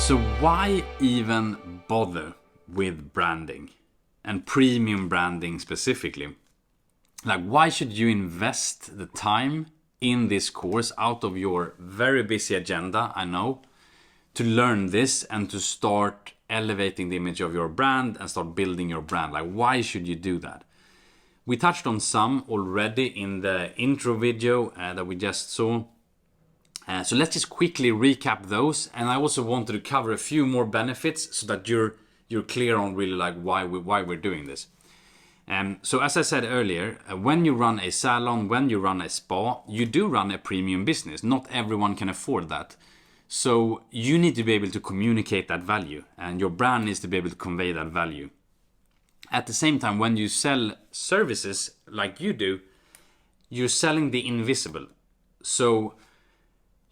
So why even bother with branding and premium branding specifically? Like, why should you invest the time in this course out of your very busy agenda, I know, to learn this and to start elevating the image of your brand and start building your brand? Like, why should you do that? We touched on some already in the intro video that we just saw. So let's just quickly recap those, and I also wanted to cover a few more benefits so that you're clear on really like why we're doing this. So as I said earlier, when you run a salon, when you run a spa, you do run a premium business. Not everyone can afford that. So you need to be able to communicate that value, and your brand needs to be able to convey that value. At the same time, when you sell services like you do, you're selling the invisible. So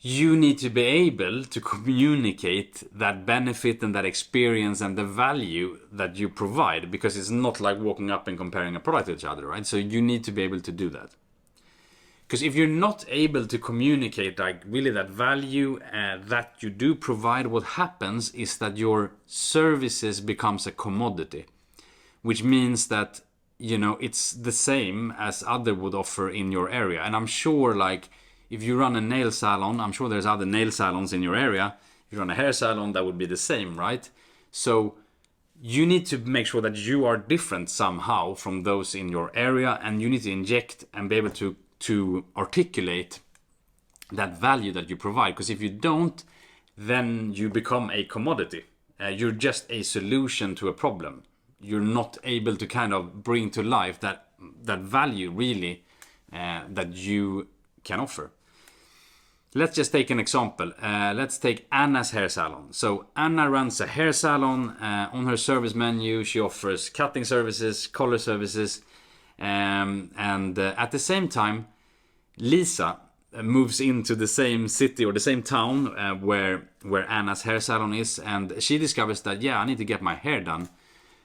you need to be able to communicate that benefit and that experience and the value that you provide, because it's not like walking up and comparing a product to each other, right? So you need to be able to do that. Because if you're not able to communicate like really that value that you do provide, what happens is that your services becomes a commodity, which means that, you know, it's the same as other would offer in your area. And I'm sure, like, if you run a nail salon, I'm sure there's other nail salons in your area. If you run a hair salon, that would be the same, right? So you need to make sure that you are different somehow from those in your area, and you need to inject and be able to articulate that value that you provide. Because if you don't, then you become a commodity. You're just a solution to a problem. You're not able to kind of bring to life that value really that you can offer. Let's just take an example. Let's take Anna's hair salon. So Anna runs a hair salon. On her service menu, she offers cutting services, color services, and at the same time, Lisa moves into the same city or the same town where Anna's hair salon is, and she discovers that, yeah, I need to get my hair done.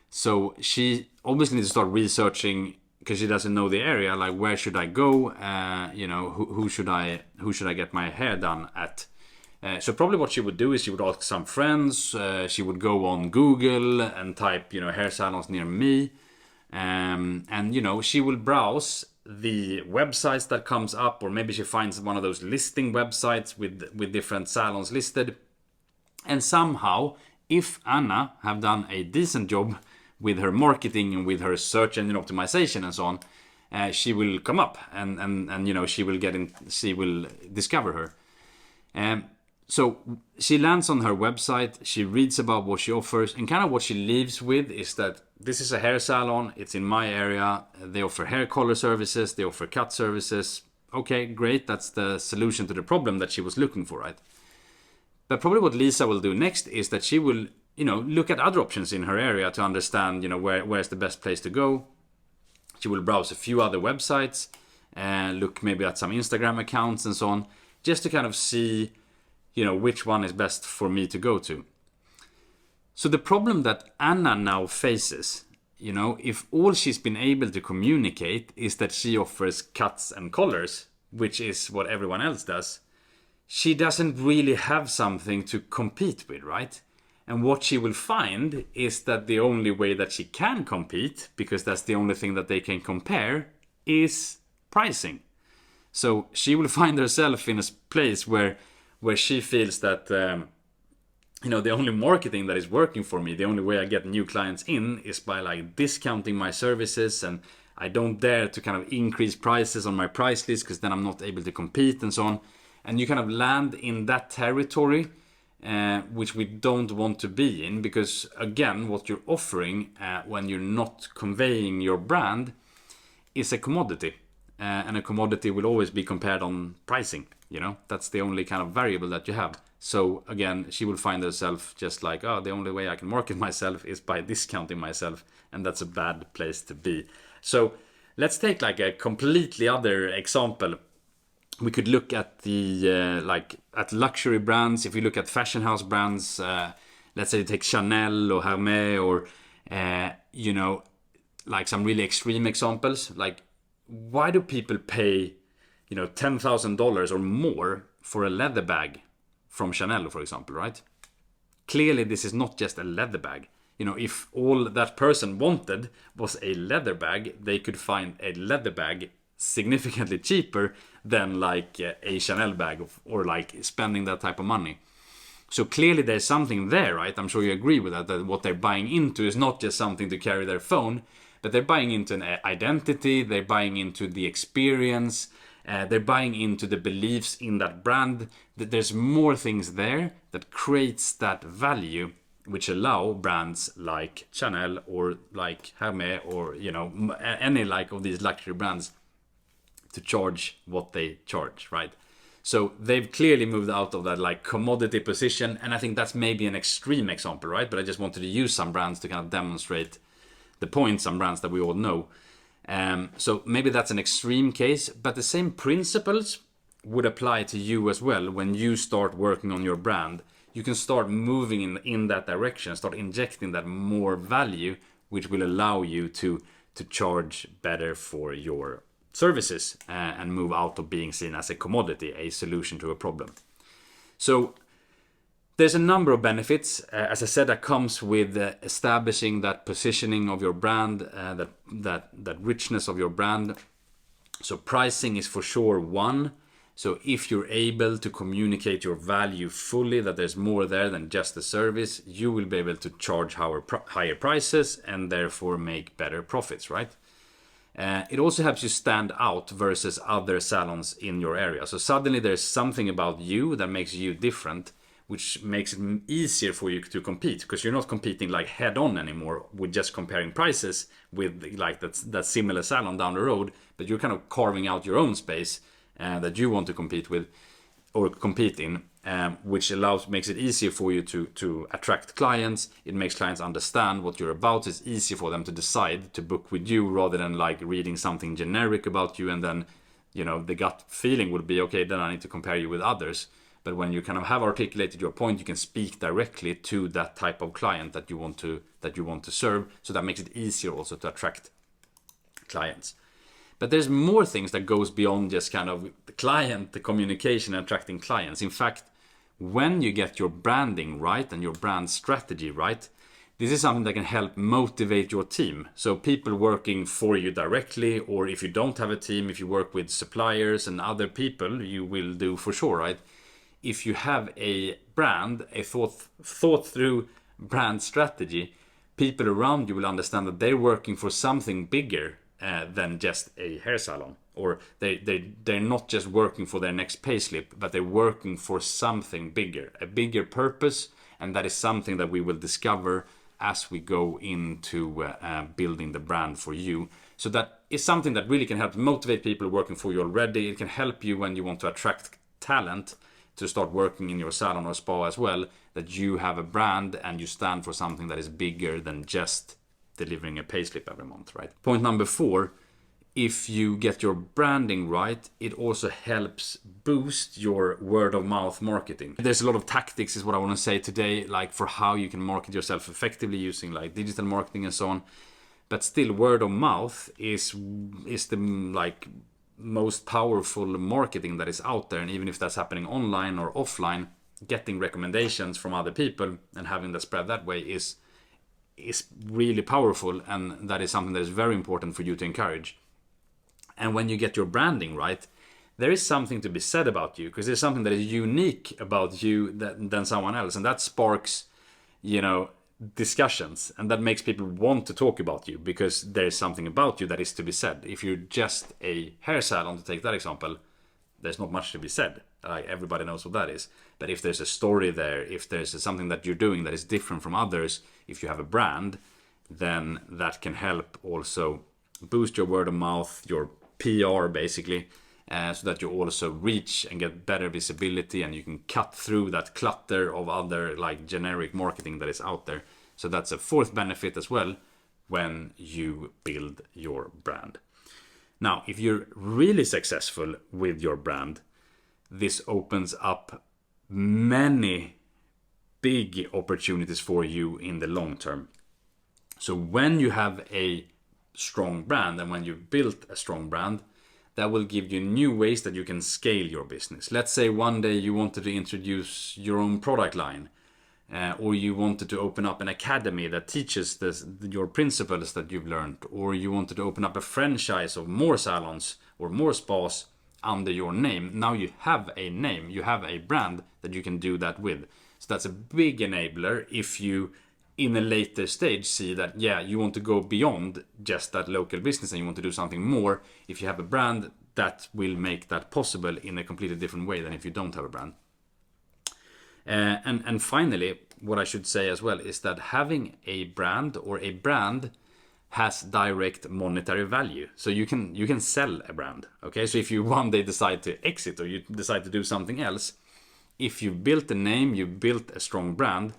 So she obviously needs to start researching, because she doesn't know the area, like, where should I go? You know, who should I get my hair done at? So probably what she would do is she would ask some friends. She would go on Google and type, you know, hair salons near me, and you know, she will browse the websites that comes up, or maybe she finds one of those listing websites with different salons listed, and somehow, if Anna have done a decent job with her marketing and with her search engine optimization and so on, she will come up, and you know, she will discover her. So she lands on her website, she reads about what she offers, and kind of what she leaves with is that this is a hair salon, it's in my area, they offer hair color services, they offer cut services. Okay, great, that's the solution to the problem that she was looking for, right? But probably what Lisa will do next is that she will, you know, look at other options in her area to understand, you know, where's the best place to go. She will browse a few other websites and look maybe at some Instagram accounts and so on, just to kind of see, you know, which one is best for me to go to. So the problem that Anna now faces, you know, if all she's been able to communicate is that she offers cuts and colors, which is what everyone else does, she doesn't really have something to compete with, right? And what she will find is that the only way that she can compete, because that's the only thing that they can compare, is pricing. So she will find herself in a place where she feels that, you know, the only marketing that is working for me, the only way I get new clients in, is by like discounting my services, and I don't dare to kind of increase prices on my price list, because then I'm not able to compete and so on. And you kind of land in that territory, which we don't want to be in, because again, what you're offering when you're not conveying your brand is a commodity, and a commodity will always be compared on pricing. You know, that's the only kind of variable that you have. So again, she will find herself just like, oh, the only way I can market myself is by discounting myself, and that's a bad place to be. So let's take like a completely other example. We could look at the like at luxury brands. If you look at fashion house brands, let's say you take Chanel or Hermès, or you know, like some really extreme examples. Like, why do people pay, you know, $10,000 or more for a leather bag from Chanel, for example, right? clearly this is not just a leather bag. If all that person wanted was a leather bag, they could find a leather bag significantly cheaper than like a Chanel bag, or like spending that type of money. So clearly there's something there, right? I'm sure you agree with that what they're buying into is not just something to carry their phone, but they're buying into an identity, they're buying into the experience, they're buying into the beliefs in that brand. That there's more things there that creates that value, which allow brands like Chanel or like Hermès or any like of these luxury brands to charge what they charge, right? So they've clearly moved out of that like commodity position, and I think that's maybe an extreme example, right? But I just wanted to use some brands to kind of demonstrate the point, some brands that we all know. So maybe that's an extreme case, but the same principles would apply to you as well. When you start working on your brand, you can start moving in that direction, start injecting that more value, which will allow you to charge better for your services and move out of being seen as a commodity, a solution to a problem. So there's a number of benefits, as I said, that comes with establishing that positioning of your brand, that richness of your brand. So pricing is for sure one. So if you're able to communicate your value fully, that there's more there than just the service, you will be able to charge higher prices and therefore make better profits, right? It also helps you stand out versus other salons in your area. So suddenly there's something about you that makes you different, which makes it easier for you to compete, because you're not competing like head on anymore with just comparing prices with like that similar salon down the road, but you're kind of carving out your own space that you want to compete with or compete in, which makes it easier for you to attract clients. It makes clients understand what you're about. It's easier for them to decide to book with you rather than like reading something generic about you, and then the gut feeling would be, okay, then I need to compare you with others. But when you kind of have articulated your point, you can speak directly to that type of client that you want to serve. So that makes it easier also to attract clients. But there's more things that goes beyond just kind of the communication and attracting clients. In fact, when you get your branding right and your brand strategy right, this is something that can help motivate your team. So people working for you directly, or if you don't have a team, if you work with suppliers and other people, you will do for sure, right? If you have a brand, a thought through brand strategy, people around you will understand that they're working for something bigger than just a hair salon, or they're not just working for their next payslip, but they're working for something bigger, a bigger purpose. And that is something that we will discover as we go into building the brand for you. So that is something that really can help motivate people working for you already. It can help you when you want to attract talent to start working in your salon or spa as well, that you have a brand and you stand for something that is bigger than just delivering a payslip every month, right? Point number 4, if you get your branding right, it also helps boost your word of mouth marketing. There's a lot of tactics is what I want to say today, like for how you can market yourself effectively using like digital marketing and so on. But still, word of mouth is the like most powerful marketing that is out there. And even if that's happening online or offline, getting recommendations from other people and having that spread that way is really powerful, and that is something that is very important for you to encourage. And when you get your branding right, there is something to be said about you, because there's something that is unique about you than someone else, and that sparks discussions, and that makes people want to talk about you because there's something about you that is to be said. If you're just a hair salon, to take that example, there's not much to be said. Everybody knows what that is. But if there's a story there, if there's something that you're doing that is different from others, if you have a brand, then that can help also boost your word of mouth, your PR basically, so that you also reach and get better visibility, and you can cut through that clutter of other like generic marketing that is out there. So that's a 4th benefit as well when you build your brand. Now, if you're really successful with your brand, this opens up many big opportunities for you in the long term. So when you have a strong brand, and when you've built a strong brand, that will give you new ways that you can scale your business. Let's say one day you wanted to introduce your own product line. or you wanted to open up an academy that teaches your principles that you've learned, or you wanted to open up a franchise of more salons or more spas under your name. Now you have a name, you have a brand that you can do that with. So that's a big enabler if you in a later stage see that, yeah, you want to go beyond just that local business and you want to do something more. If you have a brand, that will make that possible in a completely different way than if you don't have a brand. And finally, what I should say as well is that having a brand or a brand has direct monetary value. So you can sell a brand. Okay, so if you one day decide to exit or you decide to do something else, if you built a name, you built a strong brand,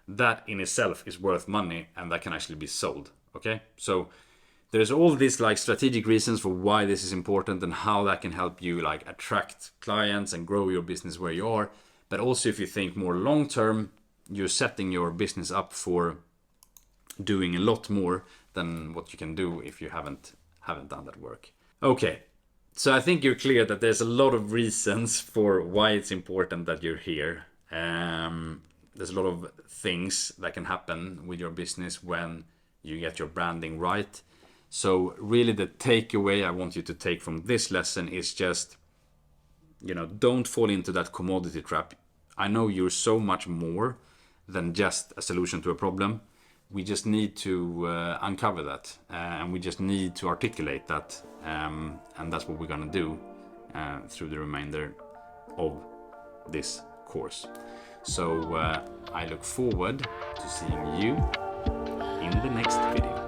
that in itself is worth money and that can actually be sold. Okay, so there's all these like strategic reasons for why this is important and how that can help you like attract clients and grow your business where you are. But also if you think more long term, you're setting your business up for doing a lot more than what you can do if you haven't done that work. Okay, so I think you're clear that there's a lot of reasons for why it's important that you're here. There's a lot of things that can happen with your business when you get your branding right. So really the takeaway I want you to take from this lesson is just, don't fall into that commodity trap. I know you're so much more than just a solution to a problem. We just need to uncover that, and we just need to articulate that, and that's what we're gonna do through the remainder of this course. So I look forward to seeing you in the next video.